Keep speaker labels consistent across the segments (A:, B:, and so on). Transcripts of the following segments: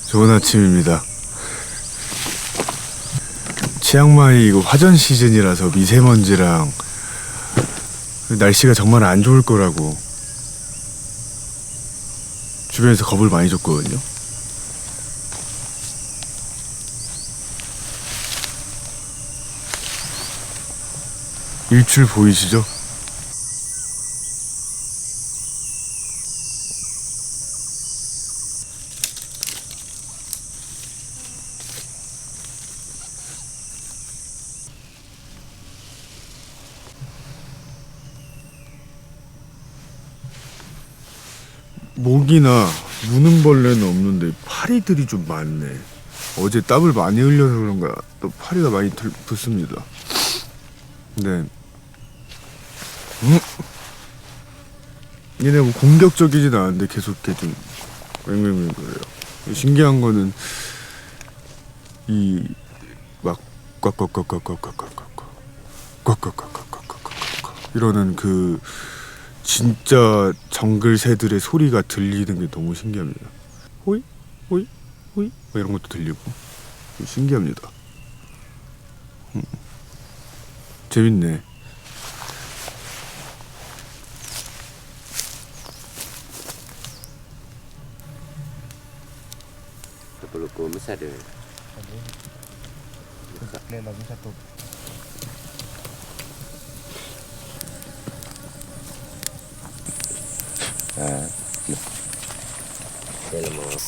A: 좋은 아침입니다. 치앙마이 이거 화전 시즌이라서 미세먼지랑 날씨가 정말 안 좋을 거라고 주변에서 겁을 많이 줬거든요. 일출 보이시죠? 모기나 무는 벌레는 없는데 파리들이 좀 많네. 어제 땀을 많이 흘려서 그런가 또 파리가 많이 붙습니다. 네. 얘네 뭐 공격적이진 않은데 계속 이렇게 좀 맹맹맹거려요. 신기한 거는 이 막 꽉꽉꽉꽉꽉꽉꽉꽉꽉꽉꽉꽉꽉꽉 이러는 그 진짜 정글 새들의 소리가 들리는 게 너무 신기합니다. 호이 호이 호이 이런 것도 들리고 신기합니다. 재밌네.
B: Perlu ku bisa deh.
C: Lên là satu.
B: Ah. Đây là một.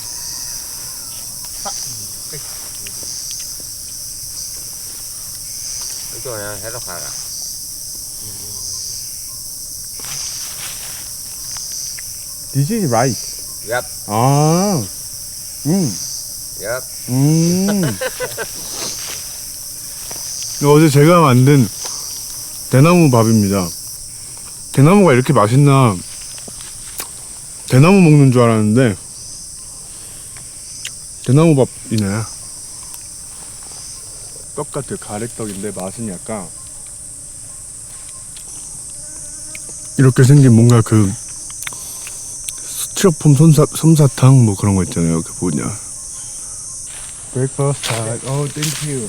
B: Nói chung là hết rồi hả?
A: This is right.
B: Yep.
A: 아,
B: Yep.
A: 어제 제가 만든 대나무 밥입니다. 대나무가 이렇게 맛있나? 대나무 먹는 줄 알았는데 대나무 밥이네. 떡 같아요. 가래떡인데 맛은 약간 이렇게 생긴 뭔가 그 스티로폼 솜사탕 뭐 그런 거 있잖아요. 그 뭐냐. Breakfast time. Oh, thank you.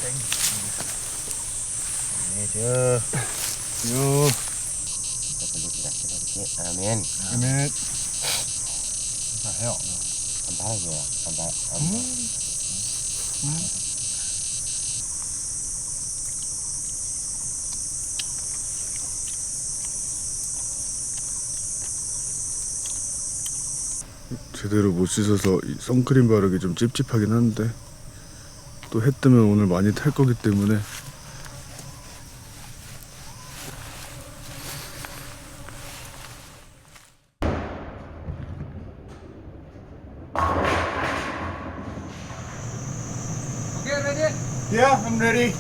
C: Nè chưa.
A: Yo.
B: Amen.
A: Amen.
C: Phải hẹo.
B: Ăn bá rồi. Ăn bá.
A: 제대로 못 씻어서 이 선크림 바르기 좀 찝찝하긴 한데 또 해 뜨면 오늘 많이 탈 거기 때문에
C: Okay, ready?
A: Yeah, I'm ready.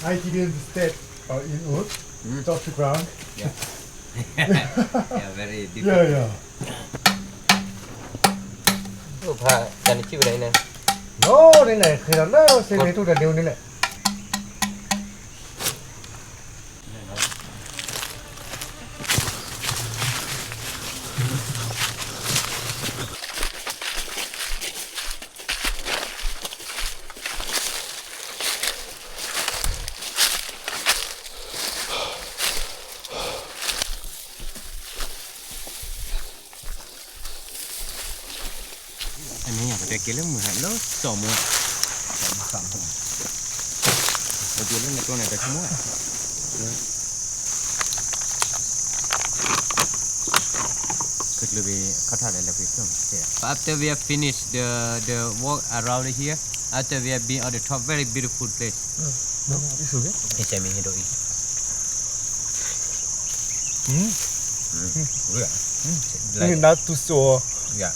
A: I didn't step in wood, touch the ground.
B: Yeah, very difficult.
A: Yeah, yeah.
B: Pha, dành chiêu đây nè.
C: No, đây này, thì nó sẽ lấy tôi là điều này này.
B: Anh ấy nhà phải đây kia lắm mùi hạnh đó, sổ mùi. Ở dưới lên này con này phải không mua. Could be cut out a little bit. After we have finished the walk around here, after we have been on the top, very beautiful place.
C: Đi xuống đấy.
B: Hey, Sammy, here do it. Good.
C: Ini not too sour.
B: Yeah.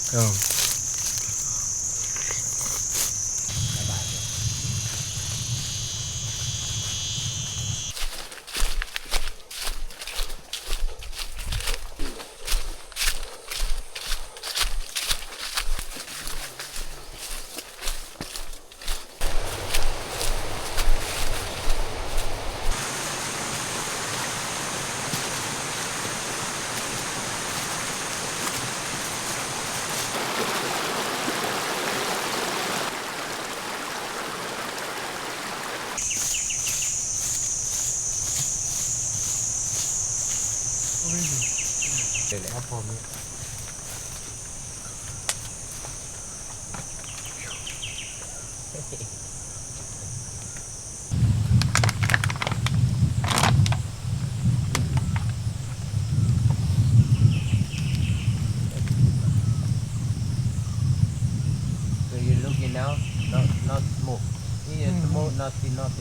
B: So you looking now, not smoke. Here smoke, nothing there.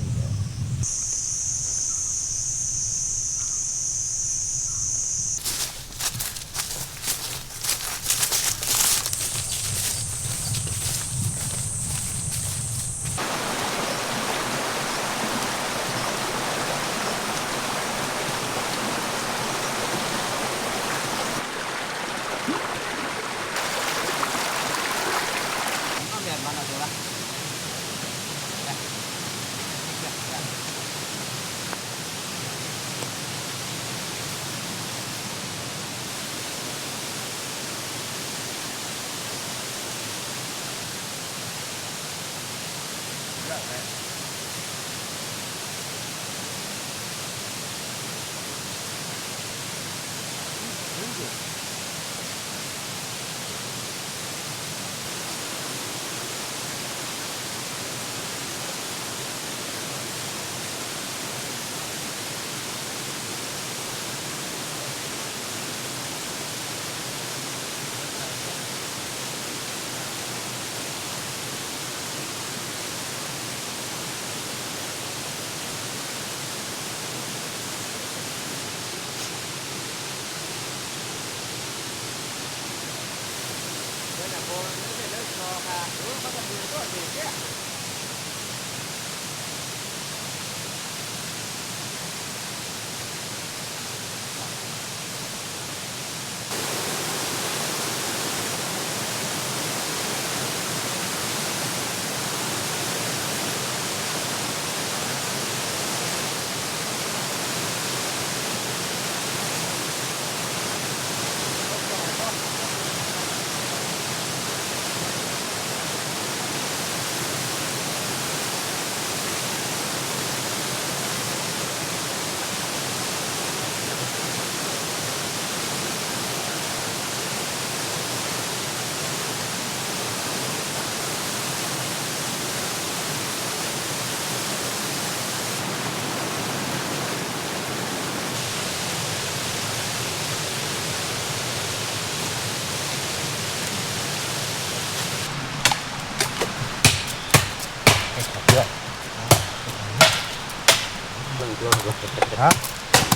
C: Hả?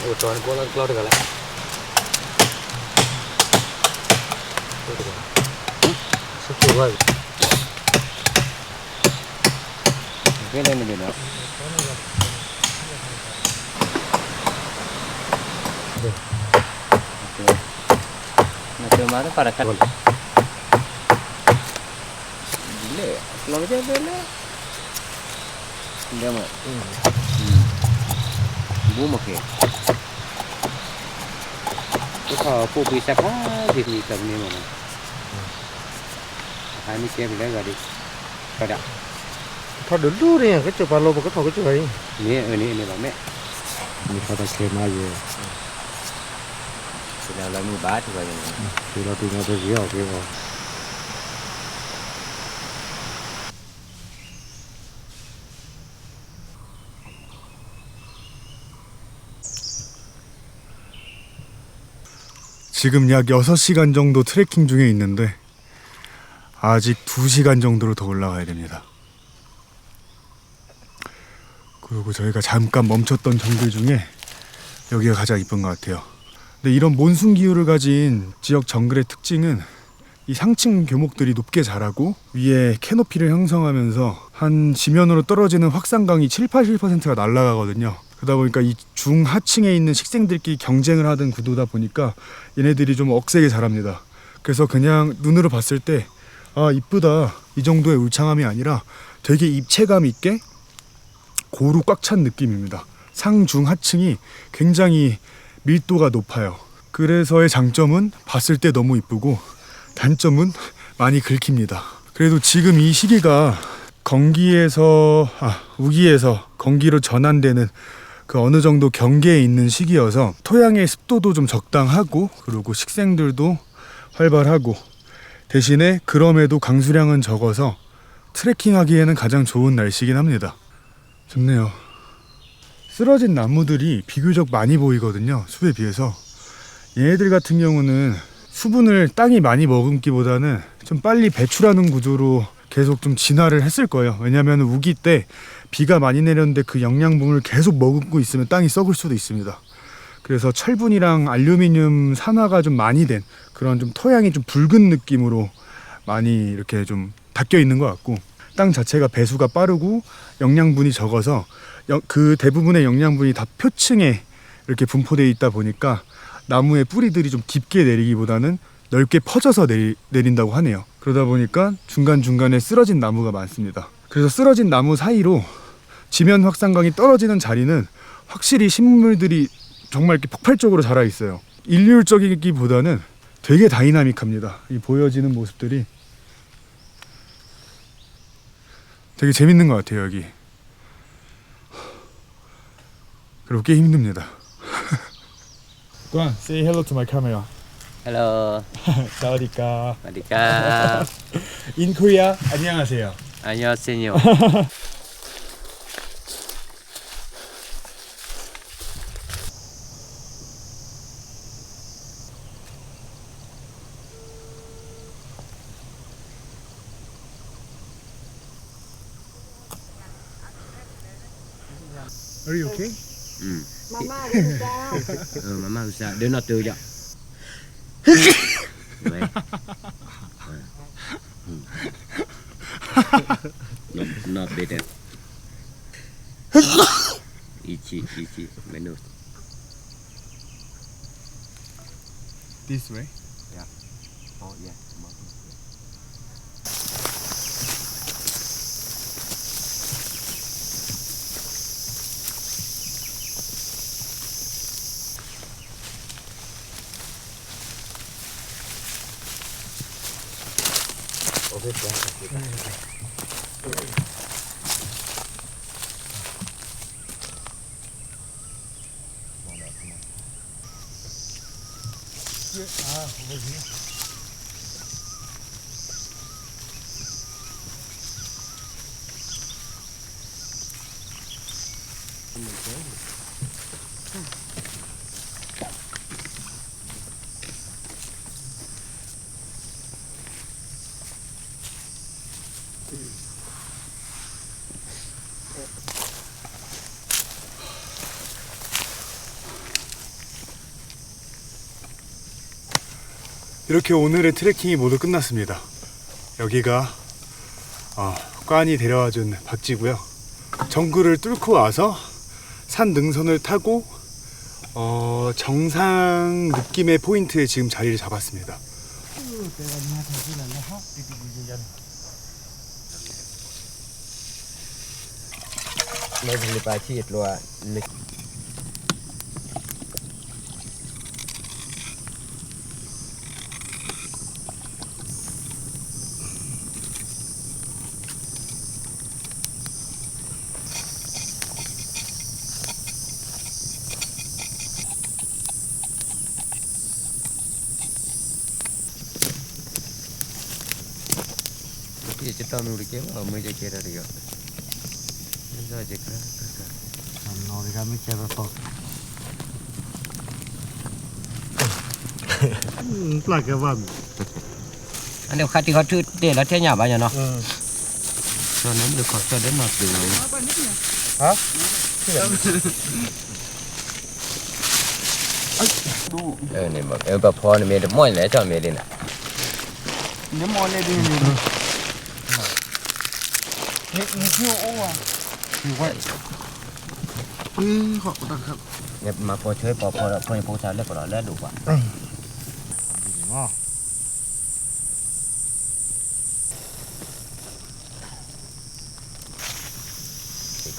B: Utuan gua keluar kali.
C: Sesuai.
B: Kene ni dia. Nanti mana para kan? Gile, keluar je bela. Dia mah. Bu makai. Kau apa bisa kah di sini kami mana? Kami siap dah gadi. Kada.
C: Thôi dulu đi, cái chụp alo và cái thôi cái chụp ấy.
B: Ini lah mek.
C: Ini kata skema aja.
B: Sudah lama banget kayaknya.
C: Sudah tinggal berjiau kita.
A: 지금 약 6시간 정도 트레킹 중에 있는데 아직 2시간 정도로 더 올라가야 됩니다. 그리고 저희가 잠깐 멈췄던 정글 중에 여기가 가장 이쁜 것 같아요. 근데 이런 몬순 기후를 가진 지역 정글의 특징은 이 상층 교목들이 높게 자라고 위에 캐노피를 형성하면서 한 지면으로 떨어지는 확산강이 7-80%가 날아가거든요. 그러다 보니까 이 중하층에 있는 식생들끼리 경쟁을 하던 구도다 보니까 얘네들이 좀 억세게 자랍니다. 그래서 그냥 눈으로 봤을 때 아 이쁘다 이 정도의 울창함이 아니라 되게 입체감 있게 고루 꽉 찬 느낌입니다. 상중하층이 굉장히 밀도가 높아요. 그래서의 장점은 봤을 때 너무 이쁘고 단점은 많이 긁힙니다. 그래도 지금 이 시기가 우기에서 건기로 전환되는 그 어느 정도 경계에 있는 시기여서 토양의 습도도 좀 적당하고 그리고 식생들도 활발하고 대신에 그럼에도 강수량은 적어서 트레킹하기에는 가장 좋은 날씨긴 합니다. 좋네요. 쓰러진 나무들이 비교적 많이 보이거든요. 숲에 비해서. 얘네들 같은 경우는 수분을 땅이 많이 머금기보다는 좀 빨리 배출하는 구조로 계속 좀 진화를 했을 거예요. 왜냐하면 우기 때 비가 많이 내렸는데 그 영양분을 계속 머금고 있으면 땅이 썩을 수도 있습니다. 그래서 철분이랑 알루미늄 산화가 좀 많이 된 그런 좀 토양이 좀 붉은 느낌으로 많이 이렇게 좀 닦여 있는 것 같고 땅 자체가 배수가 빠르고 영양분이 적어서 그 대부분의 영양분이 다 표층에 이렇게 분포되어 있다 보니까 나무의 뿌리들이 좀 깊게 내리기보다는 넓게 퍼져서 내린다고 하네요. 그러다 보니까 중간중간에 쓰러진 나무가 많습니다. 그래서 쓰러진 나무 사이로 지면 확산강이 떨어지는 자리는 확실히 식물들이 정말 이렇게 폭발적으로 자라 있어요. 일률적이기보다는 되게 다이나믹합니다. 이 보여지는 모습들이 되게 재밌는 것 같아요. 여기 그리고 꽤 힘듭니다. Go on, say hello to my camera.
B: Hello.
A: 사와디카.
B: 사와디카.
A: In Korea, 안녕하세요.
B: 안녕하세요.
A: Are you okay?
D: Mama đi sao?
B: Mama usa dia nak tu je. Not better. Ichi menu.
A: This way.
B: Oh yeah.
A: 이렇게 오늘의 트레킹이 모두 끝났습니다. 여기가 꽌이 데려와준 박지고요. 정글을 뚫고 와서 산 능선을 타고 정상 느낌의 포인트에 지금 자리를 잡았습니다.
B: Đây là bài thiệt luôn. Kita tahu nuri ke, mesti kira dia. Ini saja kan.
C: Nori kami kira tok. Pelajaran.
B: Anh khát thì khát thứ để là thế nhà bao nhiêu nó? Cho nó được khát cho đến nó từ.
C: Hả?
B: này mà em bà phò này mẹ mỗi lẽ cho mẹ đi nè.
E: Nếu mà này điนี่คิวโอ้ว่ะคิวไว้ขอบคุณครับ
B: Nè mà phò chơi phò sao lấy phò lấy đủ à.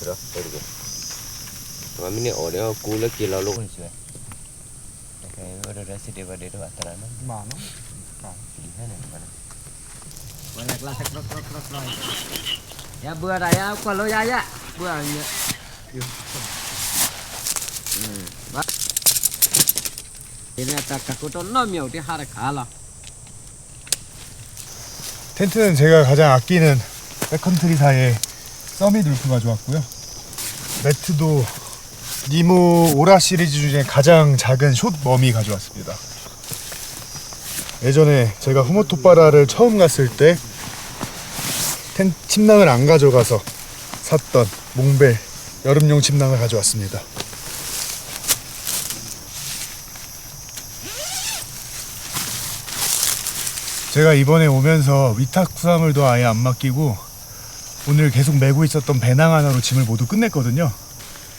B: Đó, đây được. Mà mình ở đây cú lấy kia là luôn rồi. Cái vừa rồi sẽ đi vào đây đó tại nó.
E: มาเนาะ
B: Gì thế này mà. Vậy là sạch rồi. Ya bữa đây á, qua lối dài á. Bữa này. Bắt. 얘네 딱 갖고 또 넣으면 어디 하라 가라.
A: 텐트는 제가 가장 아끼는 백컨트리사의 서밋 울프 가져왔고요. 매트도 니모 오라 시리즈 중에 가장 작은 숏 머미 가져왔습니다. 예전에 제가 후모토파라를 처음 갔을 때 침낭을 안 가져가서 샀던 몽벨 여름용 침낭을 가져왔습니다. 제가 이번에 오면서 위탁 수화물도 아예 안 맡기고 오늘 계속 메고 있었던 배낭 하나로 짐을 모두 끝냈거든요.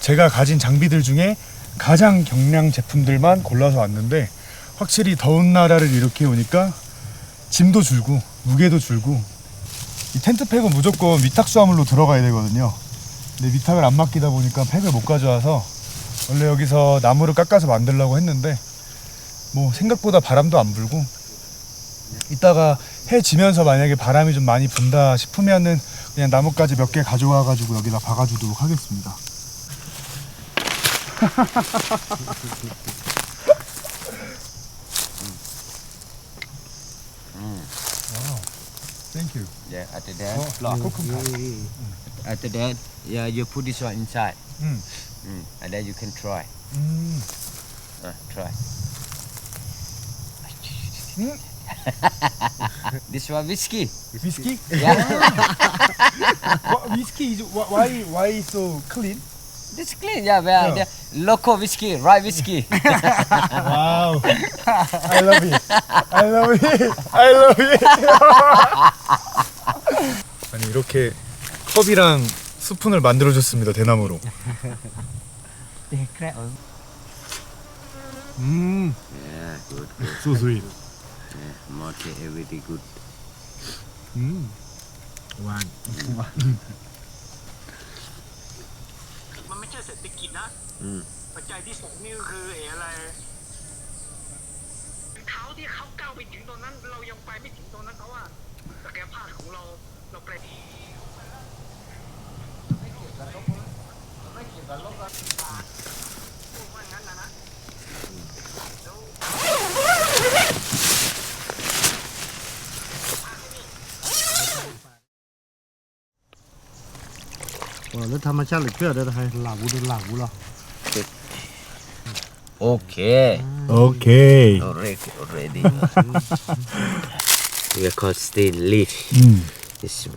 A: 제가 가진 장비들 중에 가장 경량 제품들만 골라서 왔는데 확실히 더운 나라를 이렇게 오니까 짐도 줄고 무게도 줄고 이 텐트팩은 무조건 위탁 수화물로 들어가야 되거든요. 근데 위탁을 안 맡기다 보니까 팩을 못 가져와서 원래 여기서 나무를 깎아서 만들려고 했는데 뭐 생각보다 바람도 안 불고 이따가 해 지면서 만약에 바람이 좀 많이 분다 싶으면은 그냥 나뭇가지 몇 개 가져와 가지고 여기다 박아주도록 하겠습니다. Wow, thank you.
B: Yeah, after that, after that, yeah, you put this one inside. And then you can try. Try. This one whiskey.
A: Whiskey?
B: Yeah.
A: Whiskey is why so clean?
B: This clean, yeah, well,
A: Yeah.
B: the local whiskey, rye whiskey.
A: Wow, I love it. I love it. I love it. 아니 이렇게 컵이랑 스푼을 만들어줬습니다 대나무로.
B: Yeah, good.
A: So sweet.
B: Yeah, mochi, everything good.
A: One.
E: มันไม่ใช่เศรษฐกิจนะปัจจัยที่สองนี่ก็คืออะไรเท้าที่เขาก้าวไปถึงตรงนั้นเรายังไปไม่ถึงตรงนั้นเพราะว่าศักยภาพของเราไปดี
C: แล้วธรรมชาติหรือเชื่อได้ไหมหลาบูดูหลาบูเหรอ
B: Okay.
A: Okay.
B: Already. We are called stain leaf. This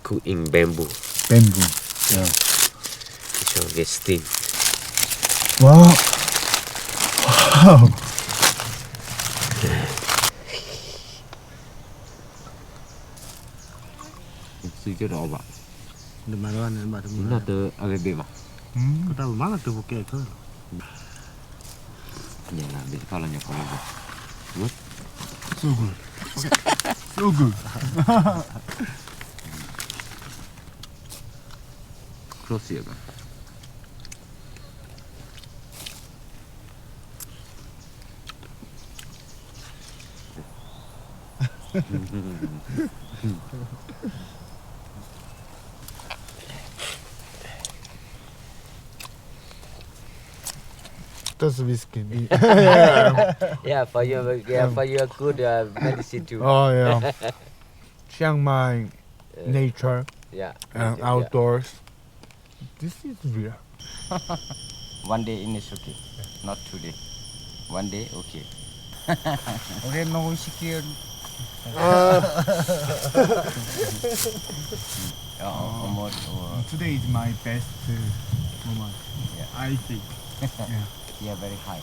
B: cooking bamboo.
A: Bamboo. Yeah.
B: This one get stain.
A: Wow. Wow.
B: Suy cho đó bạn.
C: เดี๋ยวมาแล้วเนี่ยมาทำไม
B: Nó từ Arabia mà.
C: ก็ได้มาแล้วตัวโปเกตเถอะ
B: Nhà là biết coi là nhà con rồi.
A: So good. So good.
B: Close here.
A: That's whiskey.
B: Yeah, for your good medicine too.
A: Oh yeah. Chiang Mai nature
B: Yeah.
A: and
B: yeah.
A: outdoors. This is real.
B: One day in is okay, not today. One day okay.
E: 俺の美味しく
B: Almost.
A: Today is my best moment.
B: Yeah.
A: I think.
B: Yeah, very high.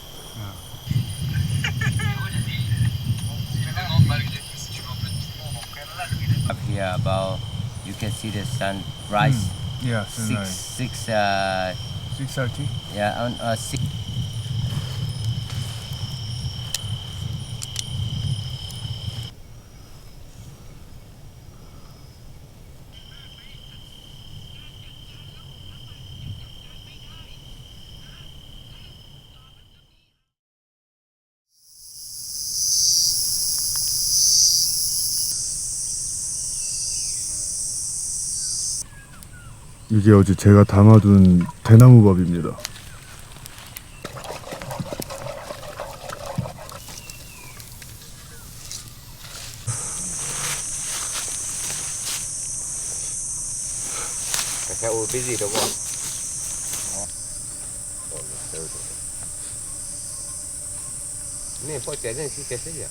B: Up here about you can see the sun rise.
A: Yeah,
B: Six
A: 6:30.
B: yeah on 6.
A: 이게 어제 제가 담아둔 대나무밥입니다.
B: Cái ủi cái gì đâu con? Nè, phải cái này cái gì à?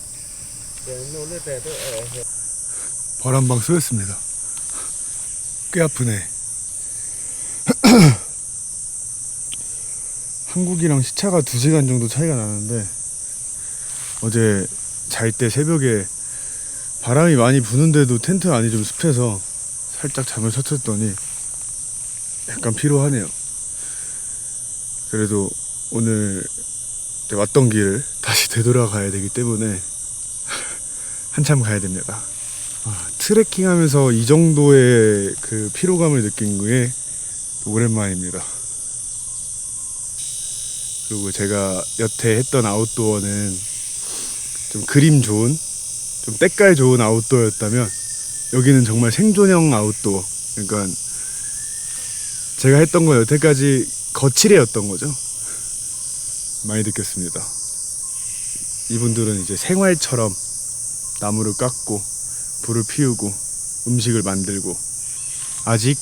A: 벌 한 방 쏘였습니다. 꽤 아프네. 한국이랑 시차가 2시간 정도 차이가 나는데 어제 잘 때 새벽에 바람이 많이 부는데도 텐트 안이 좀 습해서 살짝 잠을 설쳤더니 약간 피로하네요. 그래도 오늘 왔던 길을 다시 되돌아가야 되기 때문에 한참 가야 됩니다. 트레킹 하면서 이 정도의 그 피로감을 느낀 게 오랜만입니다. 그리고 제가 여태 했던 아웃도어는 좀 그림 좋은, 좀 때깔 좋은 아웃도어였다면 여기는 정말 생존형 아웃도어. 그러니까 제가 했던 건 여태까지 거칠애였던 거죠. 많이 느꼈습니다. 이분들은 이제 생활처럼 나무를 깎고 불을 피우고 음식을 만들고, 아직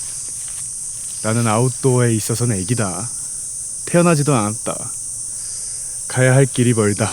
A: 나는 아웃도어에 있어서는 애기다. 태어나지도 않았다. 가야 할 길이 멀다.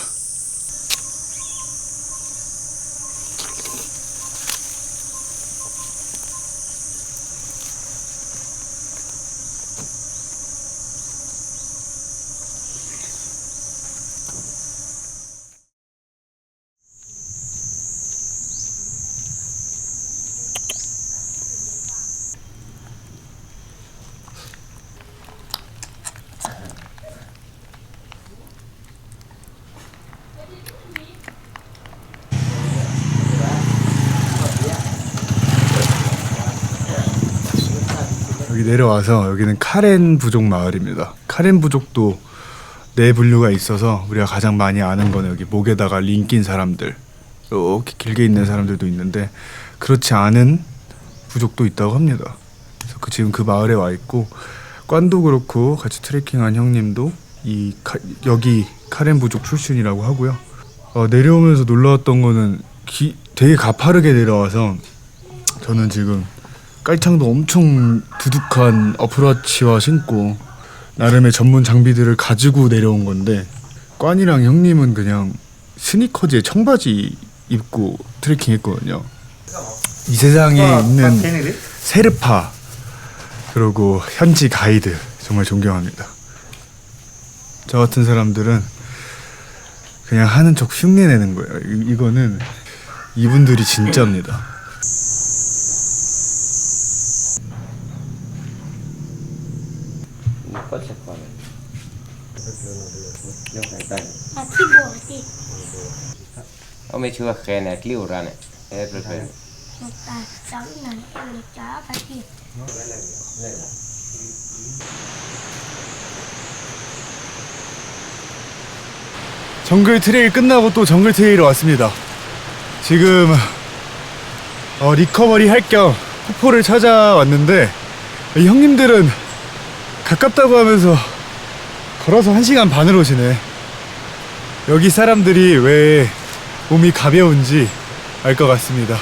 A: 여기 내려와서 여기는 카렌 부족 마을입니다. 카렌 부족도 네 분류가 있어서 우리가 가장 많이 아는 거는 여기 목에다가 링 낀 사람들, 이렇게 길게 있는 사람들도 있는데 그렇지 않은 부족도 있다고 합니다. 그래서 지금 그 마을에 와 있고, 관도 그렇고 같이 트레킹한 형님도 여기 카렌 부족 출신이라고 하고요. 내려오면서 놀라웠던 거는 되게 가파르게 내려와서 저는 지금 깔창도 엄청 두둑한 어프로치와 신고 나름의 전문 장비들을 가지고 내려온 건데, 관이랑 형님은 그냥 스니커즈에 청바지 입고 트레킹 했거든요. 이 세상에 있는 세르파 그리고 현지 가이드 정말 존경합니다. 저 같은 사람들은 그냥 하는 척 흉내 내는 거예요. 이거는 이분들이 진짜입니다.
B: Có sạch còn này. Dòng hải tay.
D: Thì bỏ thì
B: Ông mấy chưa khe này liu ra này. Hết rồi thôi.
D: một tài cháu này em được cháu phải thì
A: 정글 트레일 끝나고 또 정글 트레일에 왔습니다. 지금 리커버리 할 겸 폭포를 찾아왔는데, 이 형님들은 가깝다고 하면서 걸어서 1시간 반을 오시네. 여기 사람들이 왜 몸이 가벼운지 알 것 같습니다.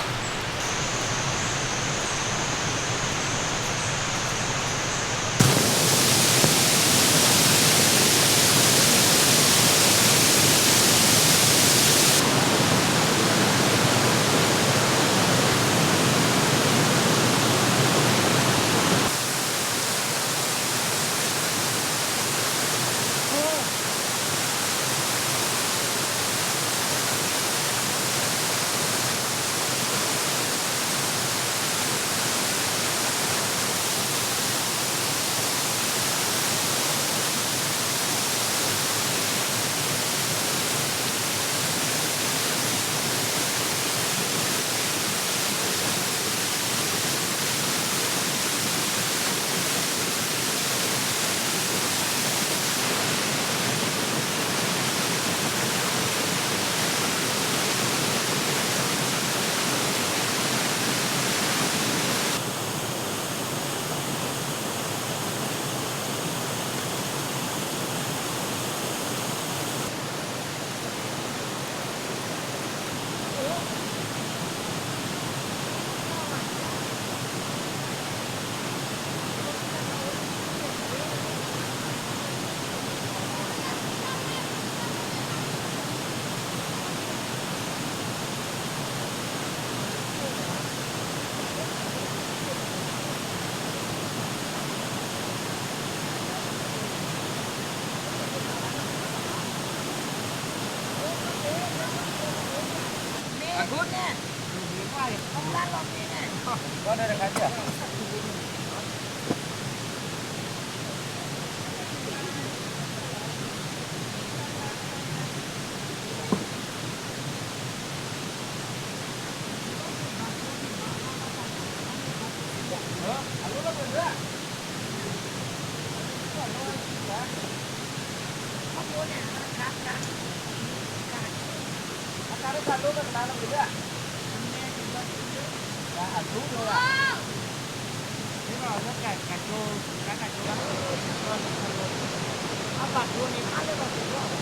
C: Có đây là cái gì ạ?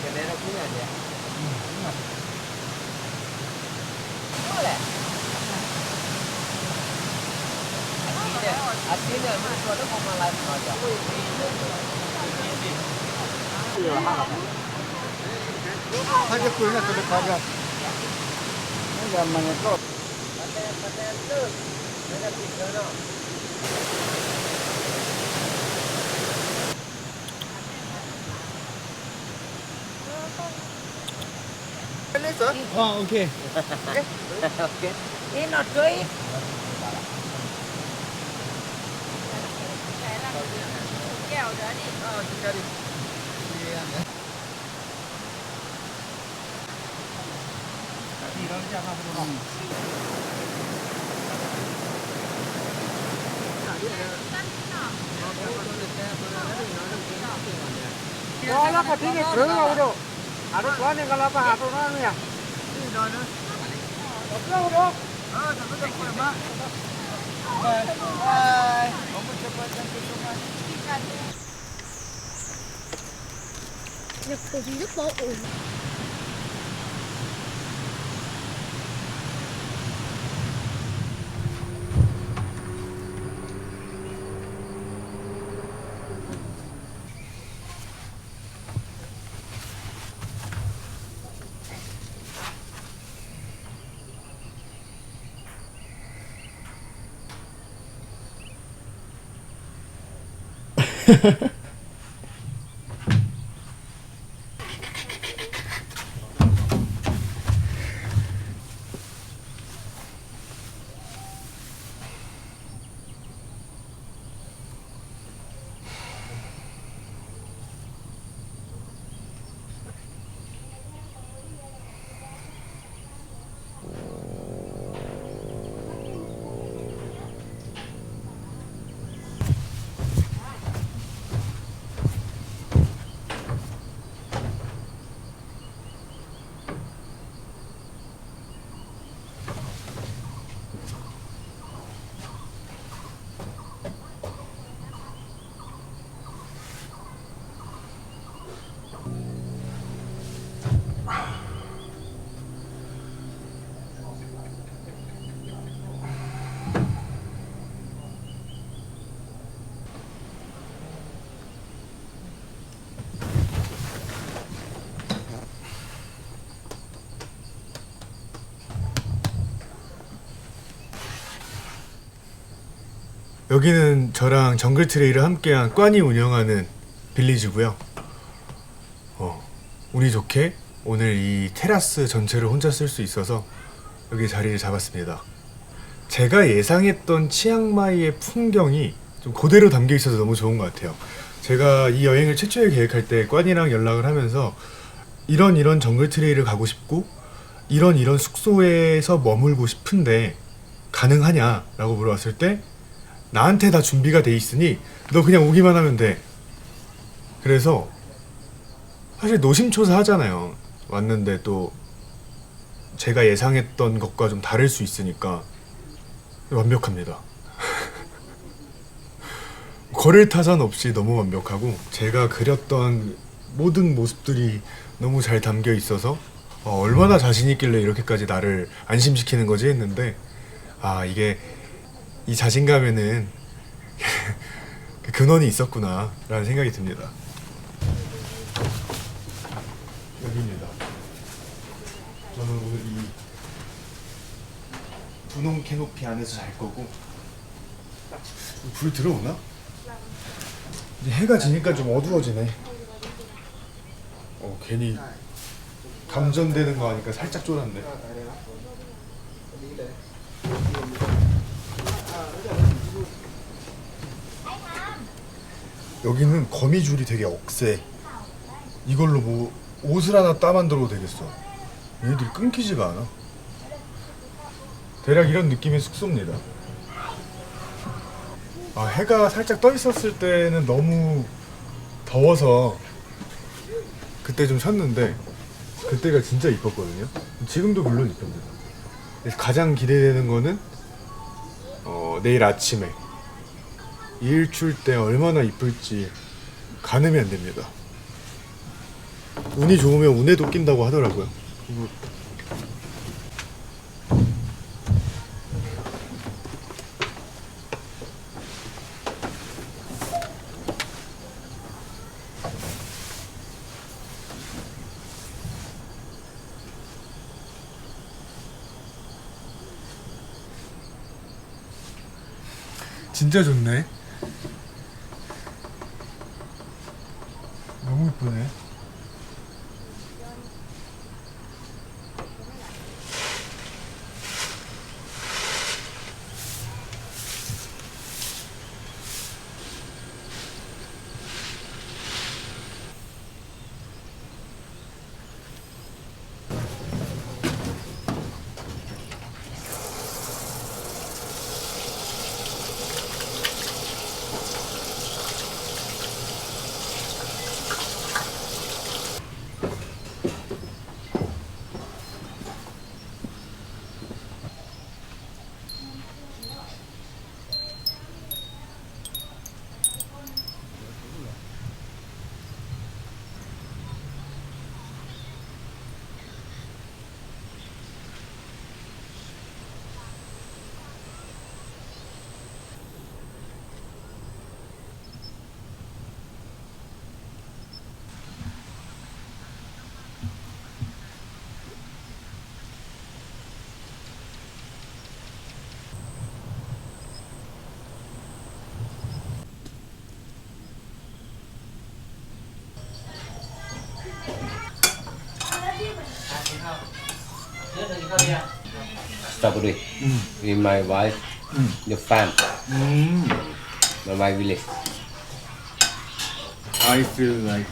B: Cái này nó cũng là gì? Aslinya itu ada mau malah aja.
C: Aja kulina tu dekat aja. Ini zaman itu.
B: Paten tu. Ada pisau no.
A: 아 오케이.
B: Okey.
F: Ini not good. Kẹo đó đi.
C: Đó là cái thứ này thứ nào đâu. À đó có này cái là hạt nó nè. Đâu đâu.
D: Nhật từ nước bộ ủ.
A: 여기는 저랑 정글 트레이를 함께한 꽌이 운영하는 빌리지고요. 운이 좋게 오늘 이 테라스 전체를 혼자 쓸 수 있어서 여기 자리를 잡았습니다. 제가 예상했던 치앙마이의 풍경이 좀 그대로 담겨 있어서 너무 좋은 것 같아요. 제가 이 여행을 최초에 계획할 때 꽌이랑 연락을 하면서 이런 정글 트레이를 가고 싶고 이런 숙소에서 머물고 싶은데 가능하냐 라고 물어봤을 때 나한테 다 준비가 돼 있으니 너 그냥 오기만 하면 돼. 그래서 사실 노심초사 하잖아요. 왔는데 또 제가 예상했던 것과 좀 다를 수 있으니까 완벽합니다. 거릴 타산 없이 너무 완벽하고 제가 그렸던 모든 모습들이 너무 잘 담겨 있어서 얼마나 자신 있길래 이렇게까지 나를 안심시키는 거지 했는데 이게 이 자신감에는 그 근원이 있었구나 라는 생각이 듭니다. 여기입니다. 저는 오늘 이 분홍 캐노피 안에서 잘 거고 불 들어오나? 이제 해가 지니까 좀 어두워지네. 괜히 감전되는 거 하니까 살짝 쫄았네. 여기는 거미줄이 되게 억세. 이걸로 뭐 옷을 하나 따 만들어도 되겠어. 얘네들이 끊기지가 않아. 대략 이런 느낌의 숙소입니다. 해가 살짝 떠 있었을 때는 너무 더워서 그때 좀 쉬었는데 그때가 진짜 이뻤거든요. 지금도 물론 이쁩니다. 그래서 가장 기대되는 거는 내일 아침에 일출 때 얼마나 이쁠지 가늠이 안 됩니다. 운이 좋으면 운에도 낀다고 하더라고요. 진짜 좋네. 너무 이쁘네.
B: Strawberry. With my wife, the farm, my village.
A: I feel like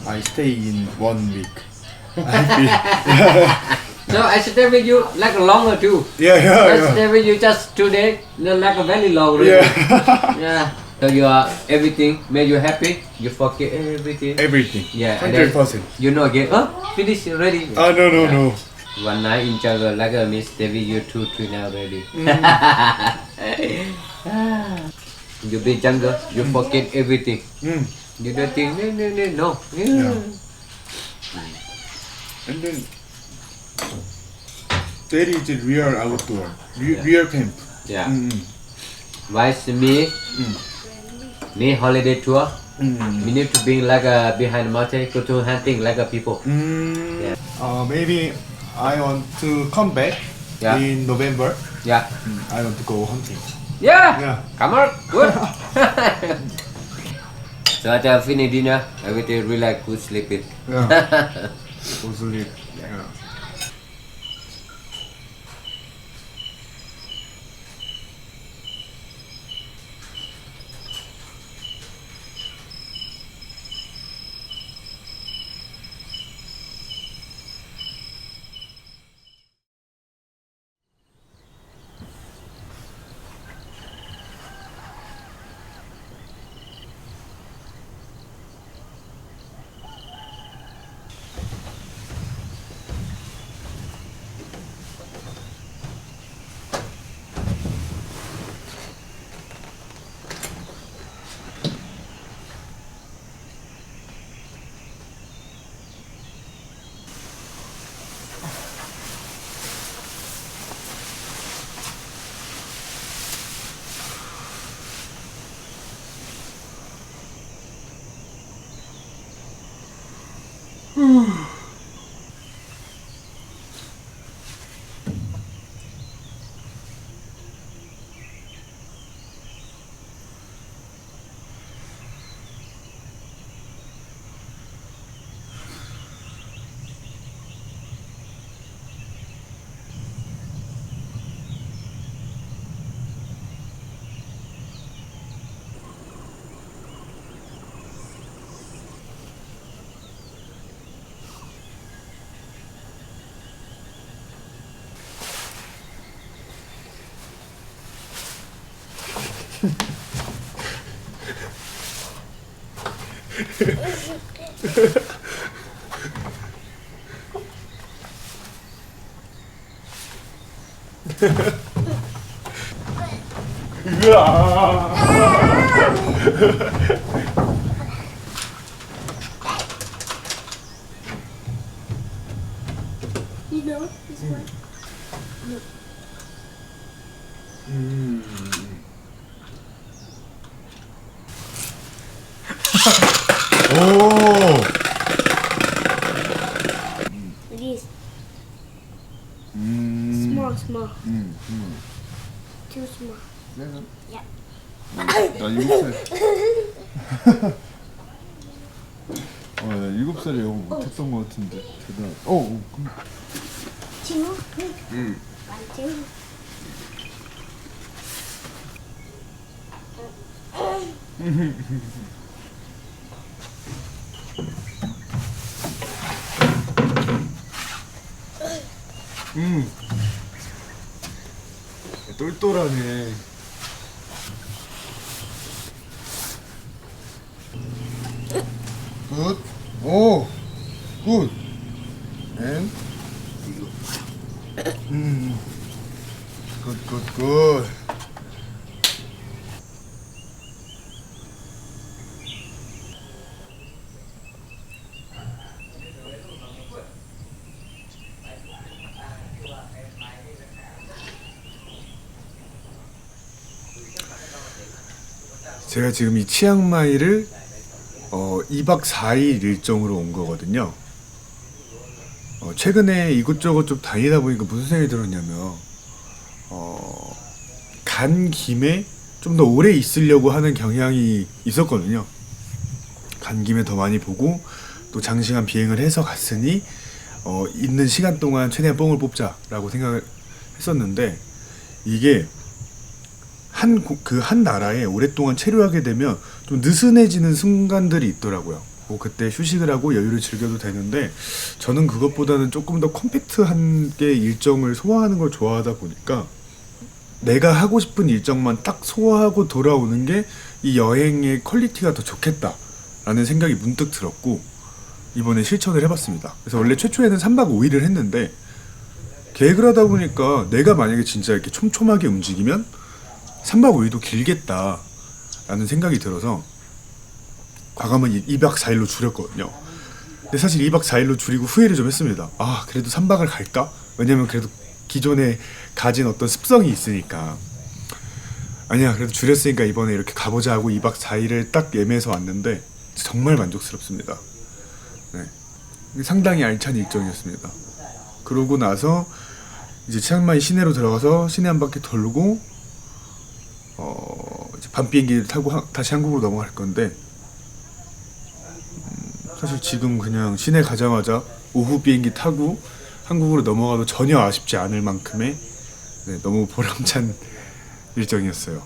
A: I stay in 1 week.
F: So I stay with you like longer too. I stay with you just 2 days, no, like a very long. Really. Yeah. So you are everything, make you happy. You forget everything.
A: Everything.
F: Yeah. and then
A: 100%.
F: You know again. Oh, finish already.
A: No.
F: One night in jungle like a miss stay with you 2-3 now already. You be jungle, you forget everything. You don't think no.
A: Yeah. And then there is a real outdoor, real camp.
F: Yeah. Wise me holiday tour. We need to be like a behind the mountain, go to hunting like a people. Yeah.
A: Maybe I want to come back
F: Yeah.
A: in November.
F: Yeah.
A: I want to go hunting.
F: Yeah.
A: Yeah.
F: Come on. Good. So after finish dinner, everything relax, good sleeping.
A: Yeah. Go sleep. Yeah.
D: You know, this one.
A: 오.
D: This. Small, small. Too small.
C: 나 7살. 나 7살에 영어 못했던 것 같은데 대단.
D: Two. One, two.
A: 똘똘하네. 굿. 오. 굿. 앤. 굿, 굿, 굿. 제가 지금 이 치앙마이를 2박 4일 일정으로 온 거거든요. 최근에 이곳저곳 좀 다니다 보니까 무슨 생각이 들었냐면 간 김에 좀 더 오래 있으려고 하는 경향이 있었거든요. 간 김에 더 많이 보고 또 장시간 비행을 해서 갔으니 있는 시간 동안 최대한 뽕을 뽑자라고 생각을 했었는데, 이게 한 나라에 오랫동안 체류하게 되면 좀 느슨해지는 순간들이 있더라고요. 뭐 그때 휴식을 하고 여유를 즐겨도 되는데, 저는 그것보다는 조금 더 컴팩트한 게 일정을 소화하는 걸 좋아하다 보니까 내가 하고 싶은 일정만 딱 소화하고 돌아오는 게 이 여행의 퀄리티가 더 좋겠다라는 생각이 문득 들었고, 이번에 실천을 해봤습니다. 그래서 원래 최초에는 3박 5일을 했는데, 계획을 하다 보니까 내가 만약에 진짜 이렇게 촘촘하게 움직이면 3박 5일도 길겠다라는 생각이 들어서 과감한 2박 4일로 줄였거든요. 근데 사실 2박 4일로 줄이고 후회를 좀 했습니다. 그래도 3박을 갈까? 왜냐면 그래도 기존에 가진 어떤 습성이 있으니까. 아니야, 그래도 줄였으니까 이번에 이렇게 가보자 하고 2박 4일을 딱 예매해서 왔는데 정말 만족스럽습니다. 네. 상당히 알찬 일정이었습니다. 그러고 나서 이제 치앙마이 시내로 들어가서 시내 한 바퀴 돌고 이제 밤 비행기를 타고 다시 한국으로 넘어갈 건데, 사실 지금 그냥 시내 가자마자 오후 비행기 타고 한국으로 넘어가도 전혀 아쉽지 않을 만큼의 너무 보람찬 일정이었어요.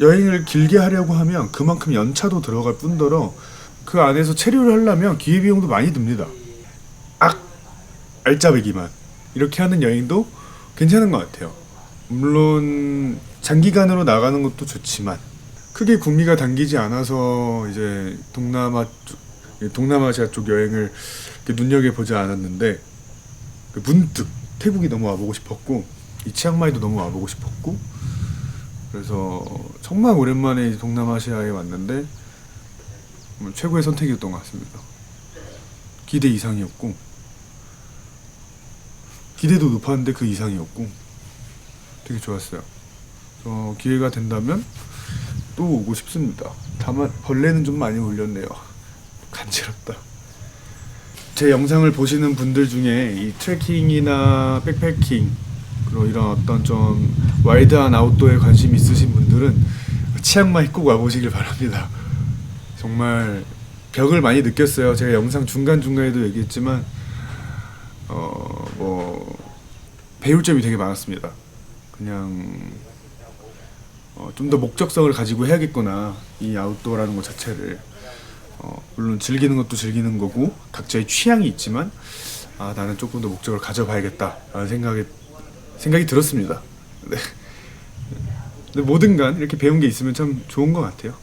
A: 여행을 길게 하려고 하면 그만큼 연차도 들어갈 뿐더러 그 안에서 체류를 하려면 기회비용도 많이 듭니다. 알짜배기만 이렇게 하는 여행도 괜찮은 것 같아요. 물론 장기간으로 나가는 것도 좋지만 크게 구미가 당기지 않아서 이제 동남아시아 쪽 여행을 눈여겨보지 않았는데, 문득 태국이 너무 와보고 싶었고 이 치앙마이도 너무 와보고 싶었고, 그래서 정말 오랜만에 동남아시아에 왔는데 최고의 선택이었던 것 같습니다. 기대 이상이었고, 기대도 높았는데 그 이상이었고 되게 좋았어요. 기회가 된다면 또 오고 싶습니다. 다만 벌레는 좀 많이 물렸네요. 간지럽다. 제 영상을 보시는 분들 중에 이 트레킹이나 백패킹 그리고 이런 어떤 좀 와일드한 아웃도어에 관심 있으신 분들은 치앙마이 꼭 와보시길 바랍니다. 정말 벽을 많이 느꼈어요. 제가 영상 중간중간에도 얘기했지만 배울 점이 되게 많았습니다. 그냥 좀 더 목적성을 가지고 해야겠구나, 이 아웃도어라는 것 자체를. 물론 즐기는 것도 즐기는 거고 각자의 취향이 있지만 나는 조금 더 목적을 가져봐야겠다 라는 생각이 들었습니다. 네. 근데 뭐든간 이렇게 배운 게 있으면 참 좋은 것 같아요.